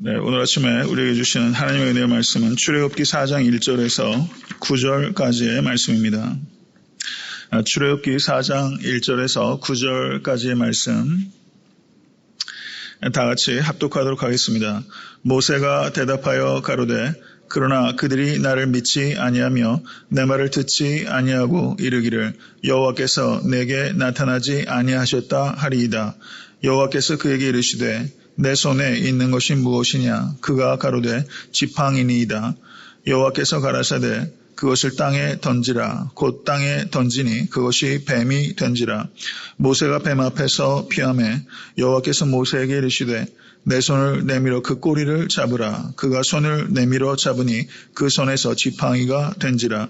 네, 오늘 아침에 우리에게 주시는 하나님의 은혜의 말씀은 출애굽기 4장 1절에서 9절까지의 말씀입니다. 출애굽기 4장 1절에서 9절까지의 말씀 다 같이 합독하도록 하겠습니다. 모세가 대답하여 가로되 그러나 그들이 나를 믿지 아니하며 내 말을 듣지 아니하고 이르기를 여호와께서 내게 나타나지 아니하셨다 하리이다. 여호와께서 그에게 이르시되 내 손에 있는 것이 무엇이냐? 그가 가로되 지팡이니이다. 여호와께서 가라사대 그것을 땅에 던지라. 곧 땅에 던지니 그것이 뱀이 된지라. 모세가 뱀 앞에서 피하매 여호와께서 모세에게 이르시되 내 손을 내밀어 그 꼬리를 잡으라. 그가 손을 내밀어 잡으니 그 손에서 지팡이가 된지라.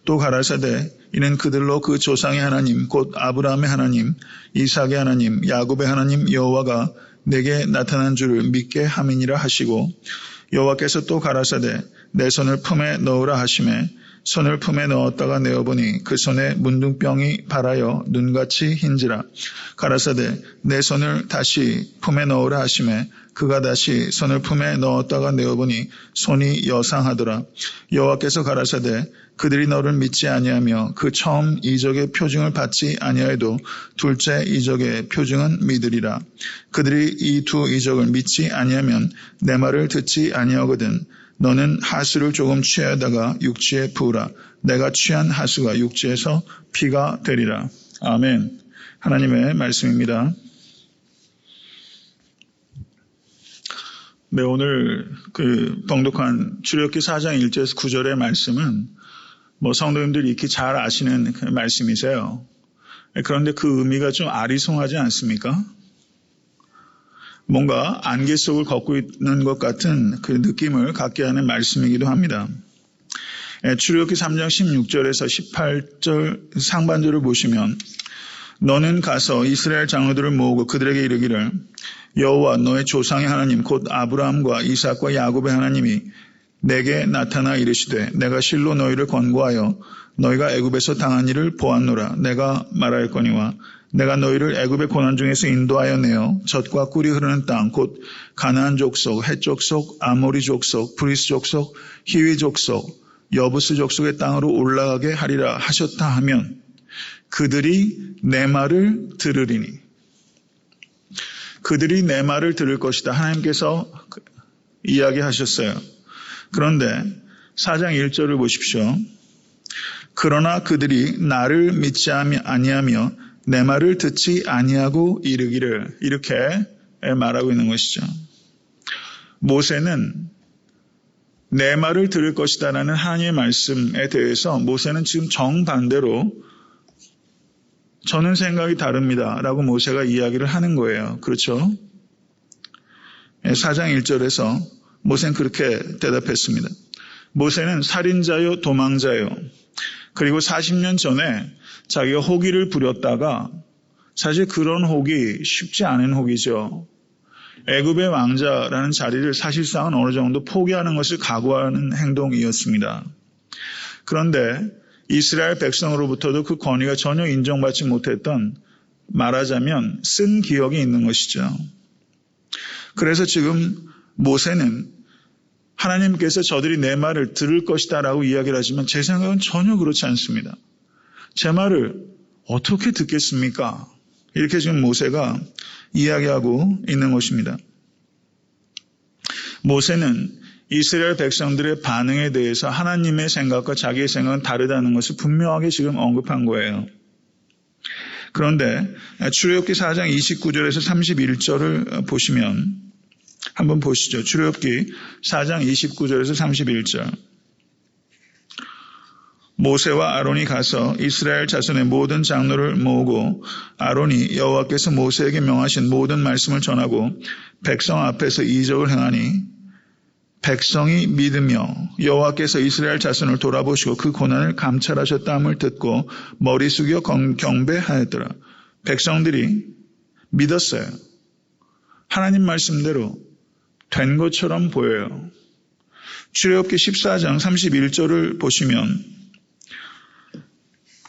또 가라사대 이는 그들로 그 조상의 하나님 곧 아브라함의 하나님 이삭의 하나님 야곱의 하나님 여호와가 내게 나타난 줄을 믿게 함이니라 하시고 여호와께서 또 가라사대 내 손을 품에 넣으라 하시매 손을 품에 넣었다가 내어보니 그 손에 문둥병이 발하여 눈같이 흰지라. 가라사대 내 손을 다시 품에 넣으라 하시매 그가 다시 손을 품에 넣었다가 내어보니 손이 여상하더라. 여호와께서 가라사대 그들이 너를 믿지 아니하며 그 처음 이적의 표징을 받지 아니하여도 둘째 이적의 표징은 믿으리라. 그들이 이 두 이적을 믿지 아니하면 내 말을 듣지 아니하거든. 너는 하수를 조금 취하다가 육지에 부으라. 내가 취한 하수가 육지에서 피가 되리라. 아멘. 하나님의 말씀입니다. 네, 오늘 봉독한 출애굽기 4장 1절에서 9절의 말씀은 성도님들이 익히 잘 아시는 그 말씀이세요. 그런데 그 의미가 좀 아리송하지 않습니까? 뭔가 안개 속을 걷고 있는 것 같은 그 느낌을 갖게 하는 말씀이기도 합니다. 출애굽기 3장 16절에서 18절 상반절을 보시면 너는 가서 이스라엘 장로들을 모으고 그들에게 이르기를 여호와 너의 조상의 하나님 곧 아브라함과 이삭과 야곱의 하나님이 내게 나타나 이르시되 내가 실로 너희를 권고하여 너희가 애굽에서 당한 일을 보았노라. 내가 말하였거니와 내가 너희를 애굽의 고난 중에서 인도하여 내어 젖과 꿀이 흐르는 땅 곧 가나안 족속, 헷 족속, 아모리 족속, 브리스 족속, 히위 족속, 여부스 족속의 땅으로 올라가게 하리라 하셨다 하면 그들이 내 말을 들으리니. 그들이 내 말을 들을 것이다. 하나님께서 이야기하셨어요. 그런데 4장 1절을 보십시오. 그러나 그들이 나를 믿지 아니하며 내 말을 듣지 아니하고 이르기를 이렇게 말하고 있는 것이죠. 모세는 내 말을 들을 것이다라는 하나님의 말씀에 대해서 모세는 지금 정반대로 저는 생각이 다릅니다 라고 모세가 이야기를 하는 거예요. 그렇죠? 4장 1절에서 모세는 그렇게 대답했습니다. 모세는 살인자요 도망자요. 그리고 40년 전에 자기가 호기를 부렸다가 사실 그런 호기 쉽지 않은 호기죠. 애굽의 왕자라는 자리를 사실상은 어느 정도 포기하는 것을 각오하는 행동이었습니다. 그런데 이스라엘 백성으로부터도 그 권위가 전혀 인정받지 못했던 말하자면 쓴 기억이 있는 것이죠. 그래서 지금 모세는 하나님께서 저들이 내 말을 들을 것이다 라고 이야기를 하지만 제 생각은 전혀 그렇지 않습니다. 제 말을 어떻게 듣겠습니까? 이렇게 지금 모세가 이야기하고 있는 것입니다. 모세는 이스라엘 백성들의 반응에 대해서 하나님의 생각과 자기의 생각은 다르다는 것을 분명하게 지금 언급한 거예요. 그런데 출애굽기 4장 29절에서 31절을 보시면 한번 보시죠. 출애굽기 4장 29절에서 31절. 모세와 아론이 가서 이스라엘 자손의 모든 장로를 모으고 아론이 여호와께서 모세에게 명하신 모든 말씀을 전하고 백성 앞에서 이적을 행하니 백성이 믿으며 여호와께서 이스라엘 자손을 돌아보시고 그 고난을 감찰하셨다함을 듣고 머리 숙여 경배하였더라. 백성들이 믿었어요. 하나님 말씀대로 된 것처럼 보여요. 출애굽기 14장 31절을 보시면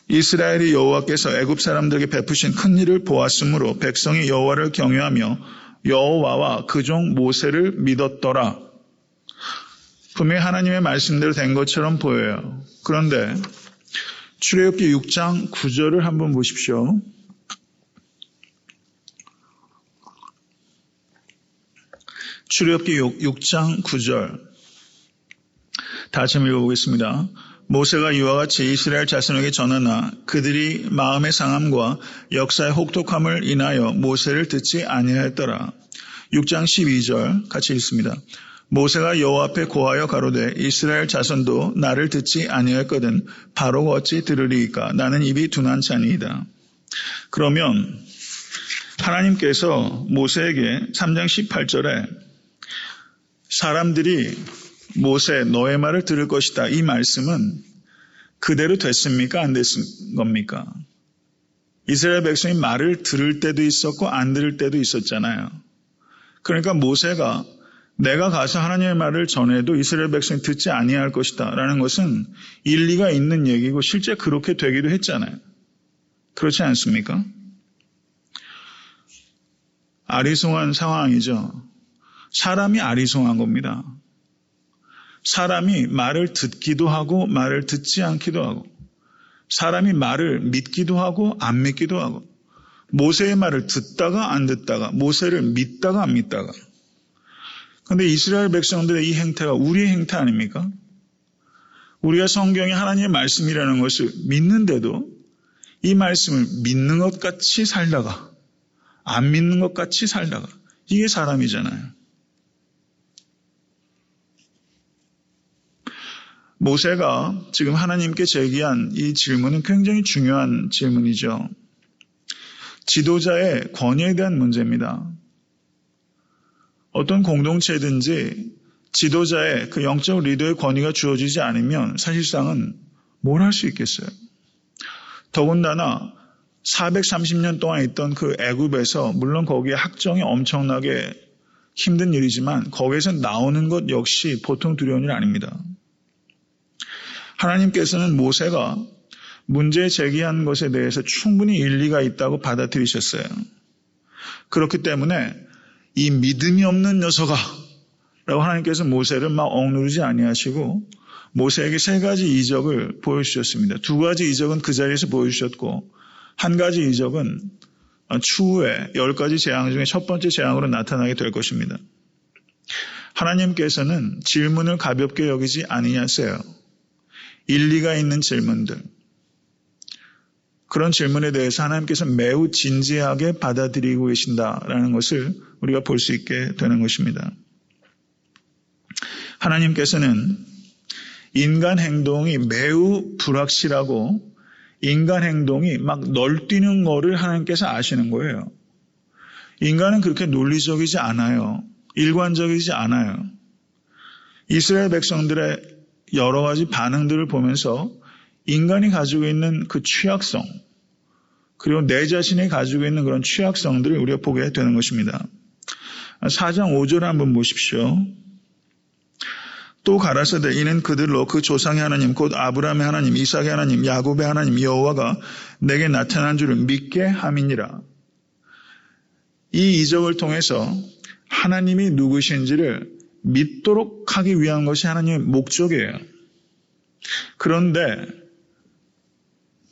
이스라엘이 여호와께서 애굽 사람들에게 베푸신 큰 일을 보았으므로 백성이 여호와를 경외하며 여호와와 그 종 모세를 믿었더라. 분명히 하나님의 말씀대로 된 것처럼 보여요. 그런데 출애굽기 6장 9절을 한번 보십시오. 출애굽기 6장 9절 다시 한번 읽어보겠습니다. 모세가 이와 같이 이스라엘 자손에게 전하나 그들이 마음의 상함과 역사의 혹독함을 인하여 모세를 듣지 아니하였더라. 6장 12절 같이 읽습니다. 모세가 여호와 앞에 고하여 가로되 이스라엘 자손도 나를 듣지 아니하였거든 바로가 어찌 들으리이까 나는 입이 둔한치아니이다. 그러면 하나님께서 모세에게 3장 18절에 사람들이 모세 너의 말을 들을 것이다. 이 말씀은 그대로 됐습니까? 안 됐은 겁니까? 이스라엘 백성이 말을 들을 때도 있었고 안 들을 때도 있었잖아요. 그러니까 모세가 내가 가서 하나님의 말을 전해도 이스라엘 백성이 듣지 아니할 것이다 라는 것은 일리가 있는 얘기고 실제 그렇게 되기도 했잖아요. 그렇지 않습니까? 아리송한 상황이죠. 사람이 아리송한 겁니다. 사람이 말을 듣기도 하고 말을 듣지 않기도 하고 사람이 말을 믿기도 하고 안 믿기도 하고 모세의 말을 듣다가 안 듣다가 모세를 믿다가 안 믿다가 그런데 이스라엘 백성들의 이 행태가 우리의 행태 아닙니까? 우리가 성경이 하나님의 말씀이라는 것을 믿는데도 이 말씀을 믿는 것 같이 살다가 안 믿는 것 같이 살다가 이게 사람이잖아요. 모세가 지금 하나님께 제기한 이 질문은 굉장히 중요한 질문이죠. 지도자의 권위에 대한 문제입니다. 어떤 공동체든지 지도자의 그 영적 리더의 권위가 주어지지 않으면 사실상은 뭘 할 수 있겠어요? 더군다나 430년 동안 있던 그 애굽에서 물론 거기에 학정이 엄청나게 힘든 일이지만 거기에서 나오는 것 역시 보통 두려운 일 아닙니다. 하나님께서는 모세가 문제 제기한 것에 대해서 충분히 일리가 있다고 받아들이셨어요. 그렇기 때문에 이 믿음이 없는 녀석아 라고 하나님께서 모세를 막 억누르지 아니하시고 모세에게 3가지 이적을 보여주셨습니다. 2가지 이적은 그 자리에서 보여주셨고 1가지 이적은 추후에 10가지 재앙 중에 첫 번째 재앙으로 나타나게 될 것입니다. 하나님께서는 질문을 가볍게 여기지 아니하세요. 일리가 있는 질문들, 그런 질문에 대해서 하나님께서 매우 진지하게 받아들이고 계신다라는 것을 우리가 볼 수 있게 되는 것입니다. 하나님께서는 인간 행동이 매우 불확실하고 인간 행동이 막 널뛰는 거를 하나님께서 아시는 거예요. 인간은 그렇게 논리적이지 않아요. 일관적이지 않아요. 이스라엘 백성들의 여러 가지 반응들을 보면서 인간이 가지고 있는 그 취약성, 그리고 내 자신이 가지고 있는 그런 취약성들을 우리가 보게 되는 것입니다. 4장 5절 한번 보십시오. 또 가라사대 이는 그들로 그 조상의 하나님 곧 아브라함의 하나님 이삭의 하나님 야곱의 하나님 여호와가 내게 나타난 줄을 믿게 함이니라. 이 이적을 통해서 하나님이 누구신지를 믿도록 하기 위한 것이 하나님의 목적이에요. 그런데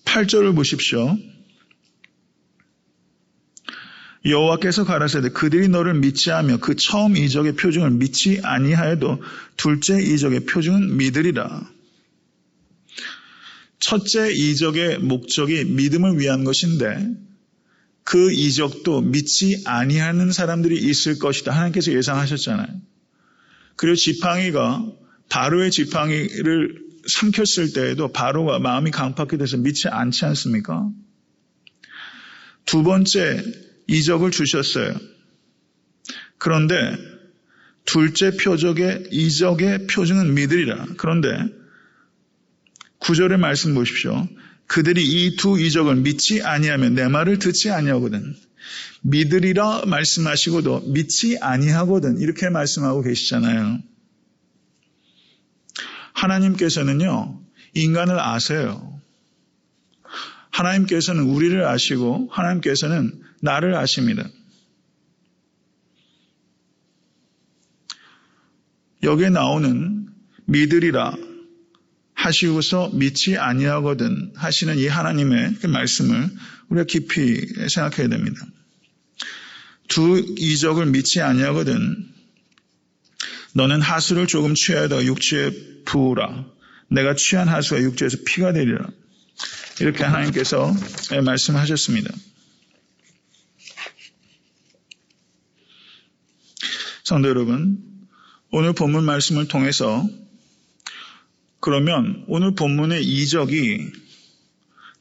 8절을 보십시오. 여호와께서 가라사대 그들이 너를 믿지 않으며 그 처음 이적의 표징을 믿지 아니하여도 둘째 이적의 표징은 믿으리라. 첫째 이적의 목적이 믿음을 위한 것인데 그 이적도 믿지 아니하는 사람들이 있을 것이다. 하나님께서 예상하셨잖아요. 그리고 지팡이가 바로의 지팡이를 삼켰을 때에도 바로가 마음이 강팍해 돼서 믿지 않지 않습니까? 2번째 이적을 주셨어요. 그런데 둘째 이적의 표징은 믿으리라. 그런데 9절의 말씀 보십시오. 그들이 이 2 이적을 믿지 아니하면 내 말을 듣지 아니하거든. 믿으리라 말씀하시고도 믿지 아니하거든. 이렇게 말씀하고 계시잖아요. 하나님께서는요, 인간을 아세요. 하나님께서는 우리를 아시고 하나님께서는 나를 아십니다. 여기에 나오는 믿으리라 하시고서 믿지 아니하거든 하시는 이 하나님의 그 말씀을 우리가 깊이 생각해야 됩니다. 두 이적을 믿지 아니하거든 너는 하수를 조금 취하여다가 육지에 부으라. 내가 취한 하수가 육지에서 피가 되리라. 이렇게 하나님께서 말씀하셨습니다. 성도 여러분, 오늘 본문 말씀을 통해서 그러면 오늘 본문의 이적이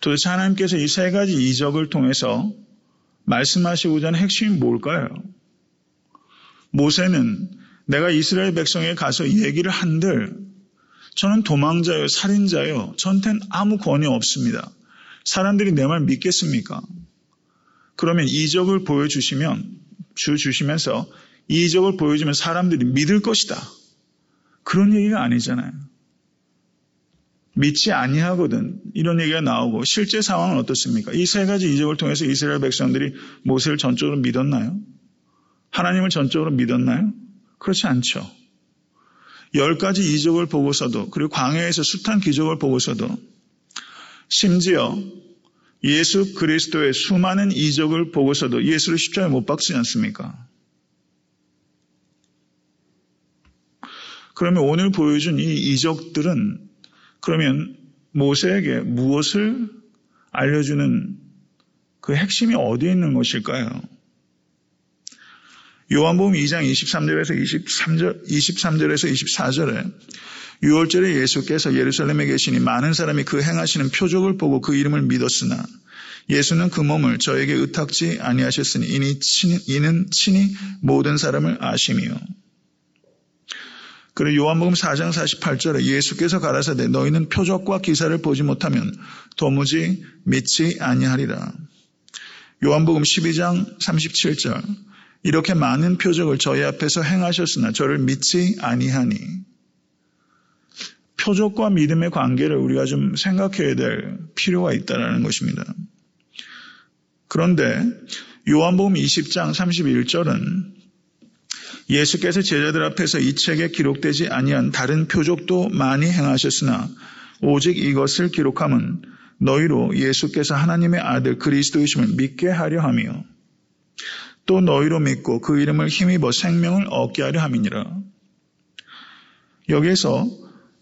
도대체 하나님께서 이 세 가지 이적을 통해서 말씀하시고자 하는 핵심이 뭘까요? 모세는 내가 이스라엘 백성에게 가서 얘기를 한들 저는 도망자요, 살인자요, 저한테는 아무 권위 없습니다. 사람들이 내 말 믿겠습니까? 그러면 이적을 주시면서 이 이적을 보여주면 사람들이 믿을 것이다. 그런 얘기가 아니잖아요. 믿지 아니하거든 이런 얘기가 나오고 실제 상황은 어떻습니까? 이 세 가지 이적을 통해서 이스라엘 백성들이 모세를 전적으로 믿었나요? 하나님을 전적으로 믿었나요? 그렇지 않죠. 10가지 이적을 보고서도 그리고 광야에서 숱한 기적을 보고서도 심지어 예수 그리스도의 수많은 이적을 보고서도 예수를 십자가에 못 박지 않습니까? 그러면 오늘 보여준 이 이적들은 그러면 모세에게 무엇을 알려주는 그 핵심이 어디에 있는 것일까요? 요한복음 2장 23절에서 24절에 유월절에 예수께서 예루살렘에 계시니 많은 사람이 그 행하시는 표적을 보고 그 이름을 믿었으나 예수는 그 몸을 저에게 의탁지 아니하셨으니 이는 친히 모든 사람을 아심이요. 그리고 요한복음 4장 48절에 예수께서 가라사대 너희는 표적과 기사를 보지 못하면 도무지 믿지 아니하리라. 요한복음 12장 37절 이렇게 많은 표적을 저희 앞에서 행하셨으나 저를 믿지 아니하니. 표적과 믿음의 관계를 우리가 좀 생각해야 될 필요가 있다는 것입니다. 그런데 요한복음 20장 31절은 예수께서 제자들 앞에서 이 책에 기록되지 아니한 다른 표적도 많이 행하셨으나 오직 이것을 기록함은 너희로 예수께서 하나님의 아들 그리스도이심을 믿게 하려 함이요 또 너희로 믿고 그 이름을 힘입어 생명을 얻게 하려 함이니라. 여기에서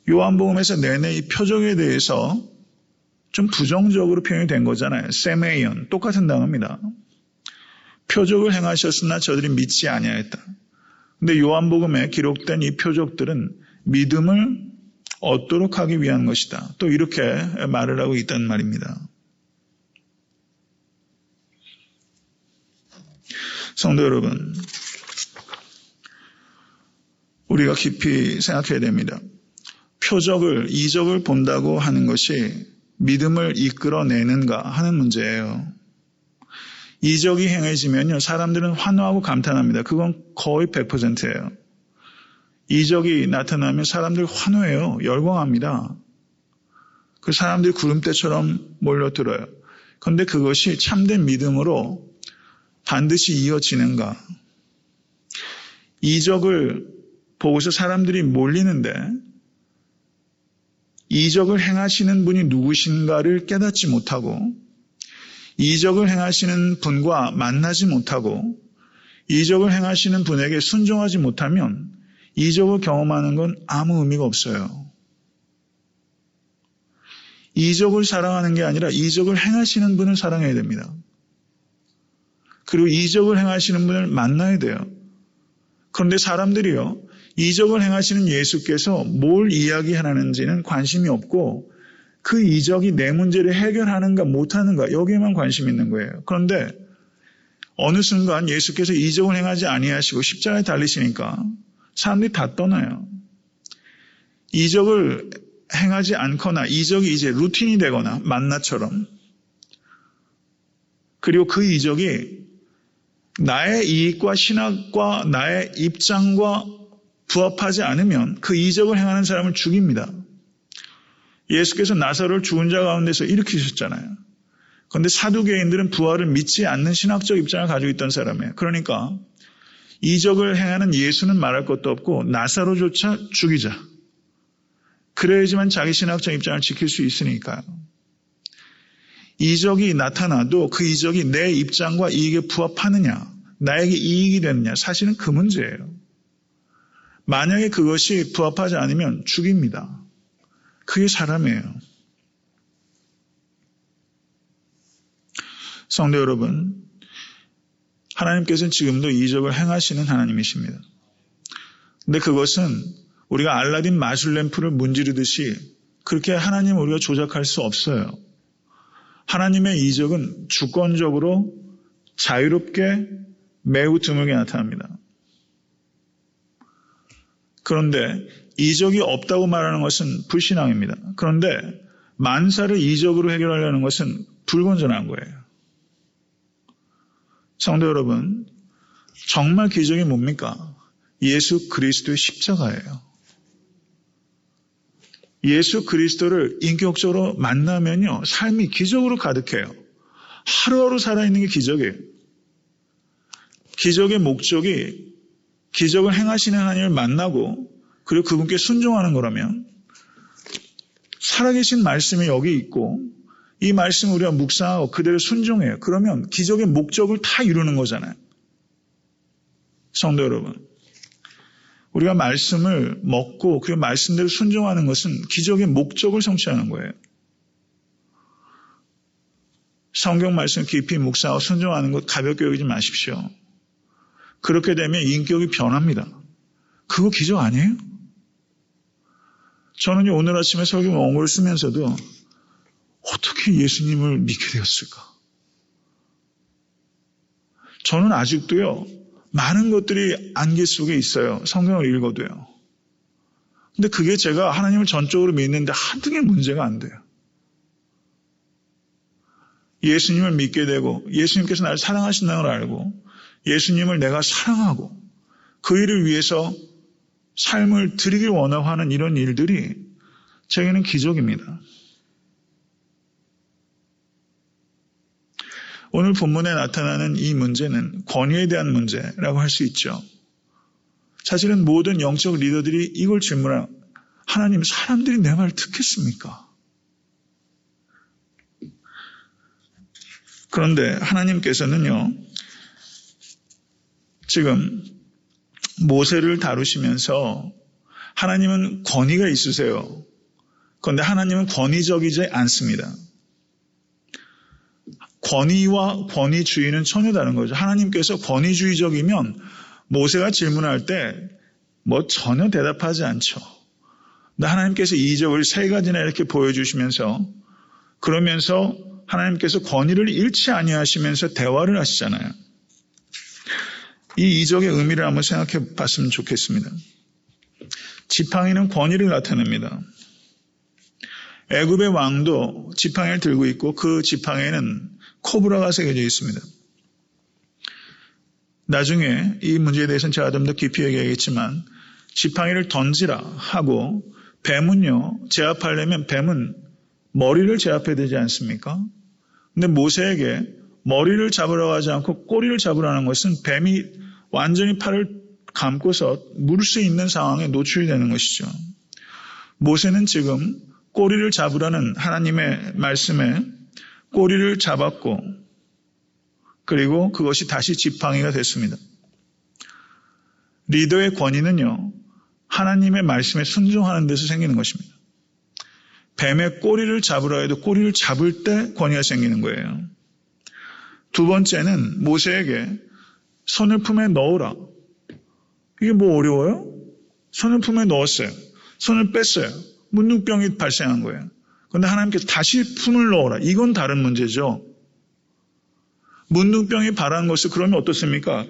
요한복음에서 내내 이 표적에 대해서 좀 부정적으로 표현이 된 거잖아요. 세메이언, 똑같은 단어입니다. 표적을 행하셨으나 저들이 믿지 아니하였다. 근데 요한복음에 기록된 이 표적들은 믿음을 얻도록 하기 위한 것이다. 또 이렇게 말을 하고 있다는 말입니다. 성도 여러분, 우리가 깊이 생각해야 됩니다. 표적을, 이적을 본다고 하는 것이 믿음을 이끌어내는가 하는 문제예요. 이적이 행해지면요, 사람들은 환호하고 감탄합니다. 그건 거의 100%예요. 이적이 나타나면 사람들이 환호해요. 열광합니다. 그 사람들이 구름대처럼 몰려들어요. 그런데 그것이 참된 믿음으로 반드시 이어지는가? 이적을 보고서 사람들이 몰리는데 이적을 행하시는 분이 누구신가를 깨닫지 못하고 이적을 행하시는 분과 만나지 못하고 이적을 행하시는 분에게 순종하지 못하면 이적을 경험하는 건 아무 의미가 없어요. 이적을 사랑하는 게 아니라 이적을 행하시는 분을 사랑해야 됩니다. 그리고 이적을 행하시는 분을 만나야 돼요. 그런데 사람들이요, 이적을 행하시는 예수께서 뭘 이야기하는지는 관심이 없고 그 이적이 내 문제를 해결하는가 못하는가 여기에만 관심이 있는 거예요. 그런데 어느 순간 예수께서 이적을 행하지 아니하시고 십자가에 달리시니까 사람들이 다 떠나요. 이적을 행하지 않거나 이적이 이제 루틴이 되거나 만나처럼, 그리고 그 이적이 나의 이익과 신학과 나의 입장과 부합하지 않으면 그 이적을 행하는 사람을 죽입니다. 예수께서 나사로를 죽은 자 가운데서 일으키셨잖아요. 그런데 사두개인들은 부활을 믿지 않는 신학적 입장을 가지고 있던 사람이에요. 그러니까 이적을 행하는 예수는 말할 것도 없고 나사로조차 죽이자. 그래야지만 자기 신학적 입장을 지킬 수 있으니까요. 이적이 나타나도 그 이적이 내 입장과 이익에 부합하느냐, 나에게 이익이 되느냐, 사실은 그 문제예요. 만약에 그것이 부합하지 않으면 죽입니다. 그게 사람이에요. 성도 여러분, 하나님께서는 지금도 이적을 행하시는 하나님이십니다. 근데 그것은 우리가 알라딘 마술램프를 문지르듯이 그렇게 하나님을 우리가 조작할 수 없어요. 하나님의 이적은 주권적으로 자유롭게 매우 드물게 나타납니다. 그런데 이적이 없다고 말하는 것은 불신앙입니다. 그런데 만사를 이적으로 해결하려는 것은 불건전한 거예요. 성도 여러분, 정말 기적이 뭡니까? 예수 그리스도의 십자가예요. 예수 그리스도를 인격적으로 만나면요, 삶이 기적으로 가득해요. 하루하루 살아있는 게 기적이에요. 기적의 목적이 기적을 행하시는 하나님을 만나고 그리고 그분께 순종하는 거라면 살아계신 말씀이 여기 있고 이 말씀을 우리가 묵상하고 그대로 순종해요. 그러면 기적의 목적을 다 이루는 거잖아요. 성도 여러분, 우리가 말씀을 먹고 그리고 말씀대로 순종하는 것은 기적의 목적을 성취하는 거예요. 성경 말씀 깊이 묵상하고 순종하는 것 가볍게 여기지 마십시오. 그렇게 되면 인격이 변합니다. 그거 기적 아니에요? 저는 오늘 아침에 설교 원고를 쓰면서도 어떻게 예수님을 믿게 되었을까? 저는 아직도요, 많은 것들이 안개 속에 있어요. 성경을 읽어도요. 근데 그게 제가 하나님을 전적으로 믿는데 한두 개 문제가 안 돼요. 예수님을 믿게 되고 예수님께서 나를 사랑하신다는 걸 알고 예수님을 내가 사랑하고 그 일을 위해서 삶을 드리길 원하고 하는 이런 일들이 제게는 기적입니다. 오늘 본문에 나타나는 이 문제는 권위에 대한 문제라고 할 수 있죠. 사실은 모든 영적 리더들이 이걸 질문해요. 하나님, 사람들이 내 말을 듣겠습니까? 그런데 하나님께서는요, 지금 모세를 다루시면서 하나님은 권위가 있으세요. 그런데 하나님은 권위적이지 않습니다. 권위와 권위주의는 전혀 다른 거죠. 하나님께서 권위주의적이면 모세가 질문할 때 전혀 대답하지 않죠. 근데 하나님께서 이적을 3가지나 이렇게 보여주시면서 그러면서 하나님께서 권위를 잃지 아니하시면서 대화를 하시잖아요. 이 이적의 의미를 한번 생각해 봤으면 좋겠습니다. 지팡이는 권위를 나타냅니다. 애굽의 왕도 지팡이를 들고 있고 그 지팡이에는 코브라가 새겨져 있습니다. 나중에 이 문제에 대해서는 제가 좀 더 깊이 얘기하겠지만 지팡이를 던지라 하고 뱀은요, 제압하려면 뱀은 머리를 제압해야 되지 않습니까? 근데 모세에게 머리를 잡으라고 하지 않고 꼬리를 잡으라는 것은 뱀이 완전히 팔을 감고서 물 수 있는 상황에 노출이 되는 것이죠. 모세는 지금 꼬리를 잡으라는 하나님의 말씀에 꼬리를 잡았고 그리고 그것이 다시 지팡이가 됐습니다. 리더의 권위는요, 하나님의 말씀에 순종하는 데서 생기는 것입니다. 뱀의 꼬리를 잡으라 해도 꼬리를 잡을 때 권위가 생기는 거예요. 두 번째는 모세에게 손을 품에 넣으라. 이게 뭐 어려워요? 손을 품에 넣었어요. 손을 뺐어요. 문둥병이 발생한 거예요. 그런데 하나님께서 다시 품을 넣어라. 이건 다른 문제죠. 문둥병이 발한 것을 그러면 어떻습니까?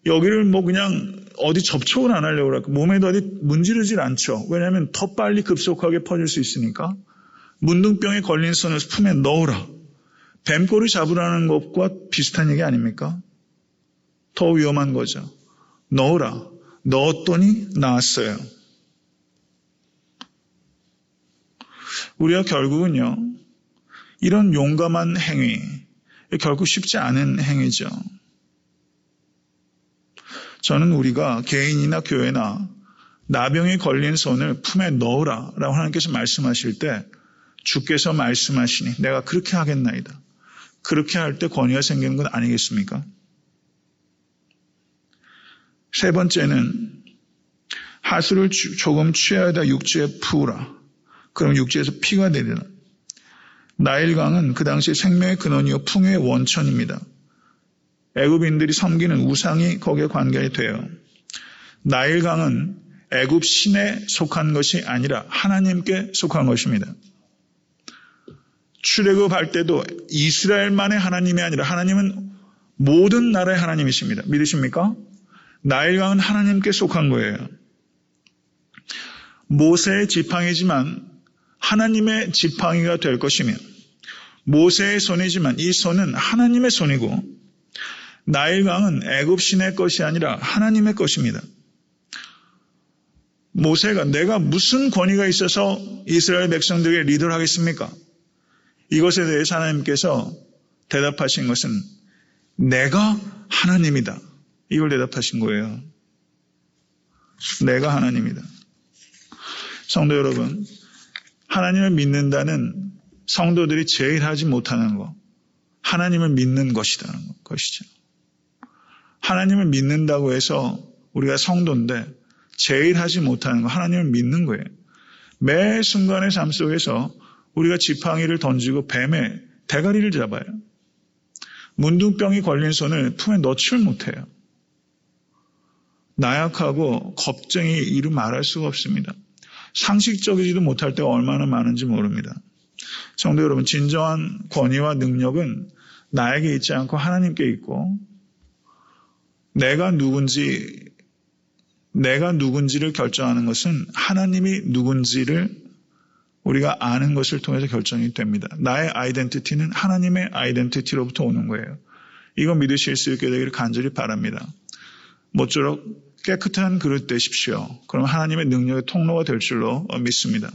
여기를 그냥 어디 접촉을 안 하려고 그럴까? 몸에도 어디 문지르질 않죠. 왜냐하면 더 빨리 급속하게 퍼질 수 있으니까. 문둥병에 걸린 손을 품에 넣으라. 뱀꼬리 잡으라는 것과 비슷한 얘기 아닙니까? 더 위험한 거죠. 넣으라. 넣었더니 나았어요. 우리가 결국은요, 이런 용감한 행위, 결국 쉽지 않은 행위죠. 저는 우리가 개인이나 교회나 나병에 걸린 손을 품에 넣으라 라고 하나님께서 말씀하실 때 주께서 말씀하시니 내가 그렇게 하겠나이다. 그렇게 할 때 권위가 생기는 것 아니겠습니까? 세 번째는 하수를 조금 취하여다 육지에 부으라. 그럼 육지에서 피가 되리라. 나일강은 그 당시 생명의 근원이요 풍요의 원천입니다. 애굽인들이 섬기는 우상이 거기에 관계가 돼요. 나일강은 애굽 신에 속한 것이 아니라 하나님께 속한 것입니다. 출애굽할 때도 이스라엘만의 하나님이 아니라 하나님은 모든 나라의 하나님이십니다. 믿으십니까? 나일강은 하나님께 속한 거예요. 모세의 지팡이지만 하나님의 지팡이가 될 것이며 모세의 손이지만 이 손은 하나님의 손이고 나일강은 애굽 신의 것이 아니라 하나님의 것입니다. 모세가 내가 무슨 권위가 있어서 이스라엘 백성들에게 리더를 하겠습니까? 이것에 대해서 하나님께서 대답하신 것은 내가 하나님이다. 이걸 대답하신 거예요. 내가 하나님이다. 성도 여러분, 하나님을 믿는다는 성도들이 제일 하지 못하는 것, 하나님을 믿는 것이라는 것이죠. 하나님을 믿는다고 해서 우리가 성도인데 제일 하지 못하는 거 하나님을 믿는 거예요. 매 순간의 삶 속에서 우리가 지팡이를 던지고 뱀의 대가리를 잡아요. 문둥병이 걸린 손을 품에 넣지를 못해요. 나약하고 겁쟁이 이루 말할 수가 없습니다. 상식적이지도 못할 때가 얼마나 많은지 모릅니다. 성도 여러분, 진정한 권위와 능력은 나에게 있지 않고 하나님께 있고 내가 누군지를 결정하는 것은 하나님이 누군지를 우리가 아는 것을 통해서 결정이 됩니다. 나의 아이덴티티는 하나님의 아이덴티티로부터 오는 거예요. 이거 믿으실 수 있게 되기를 간절히 바랍니다. 모쪼록 깨끗한 그릇 되십시오. 그럼 하나님의 능력의 통로가 될 줄로 믿습니다.